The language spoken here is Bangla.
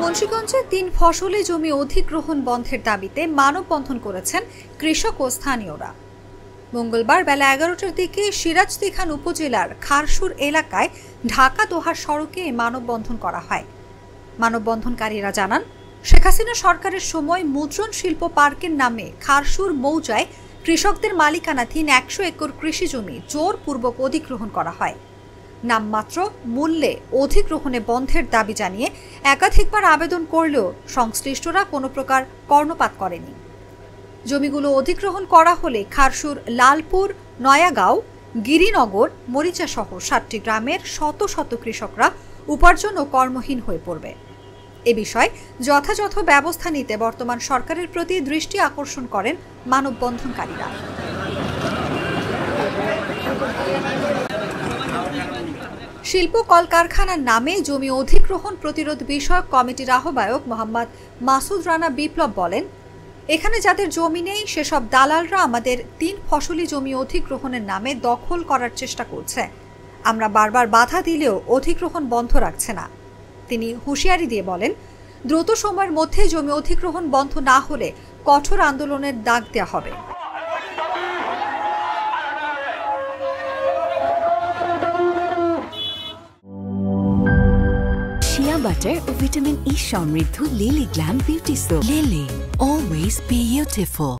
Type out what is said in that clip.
মুন্সিগঞ্জে ৩ ফসলি জমি অধিগ্রহণ বন্ধের দাবিতে মানববন্ধন করেছেন কৃষক ও স্থানীয়রা। মঙ্গলবার বেলা ১১টার দিকে সিরাজদি খান উপজেলার খারসুর এলাকায় ঢাকা দোহার সড়কে মানববন্ধন করা হয়। মানববন্ধনকারীরা জানান, শেখ হাসিনা সরকারের সময় মুদ্রণ শিল্প পার্কের নামে খারসুর মৌজায় কৃষকদের মালিকানাধীন ১০০ একর কৃষি জমি জোরপূর্বক অধিগ্রহণ করা হয়। নামমাত্র মূল্যে অধিগ্রহণে বন্ধের দাবি জানিয়ে একাধিকবার আবেদন করলেও সংশ্লিষ্টরা কোনো প্রকার কর্ণপাত করেনি। জমিগুলো অধিগ্রহণ করা হলে খারসুর লালপুর, নয়াগাঁও, গিরিনগর, মরিচা সহ ৭টি গ্রামের শত শত কৃষকরা উপার্জন ও কর্মহীন হয়ে পড়বে। এ বিষয়ে যথাযথ ব্যবস্থা নিতে বর্তমান সরকারের প্রতি দৃষ্টি আকর্ষণ করেন মানববন্ধনকারীরা। শিল্প কলকারখানার নামে জমি অধিগ্রহণ প্রতিরোধ বিষয়ক কমিটির আহ্বায়ক মোহাম্মদ মাসুদ রানা বিপ্লব বলেন, এখানে যাদের জমি নেই সেসব দালালরা আমাদের ৩ ফসলি জমি অধিগ্রহণের নামে দখল করার চেষ্টা করছে। আমরা বারবার বাধা দিলেও অধিগ্রহণ বন্ধ রাখছে না। তিনি হুঁশিয়ারি দিয়ে বলেন, দ্রুত সময়ের মধ্যে জমি অধিগ্রহণ বন্ধ না হলে কঠোর আন্দোলনের ডাক দেওয়া হবে। বাটার ও ভিটামিন ই সমৃদ্ধ lily glam beauty soap. Lily, always beautiful.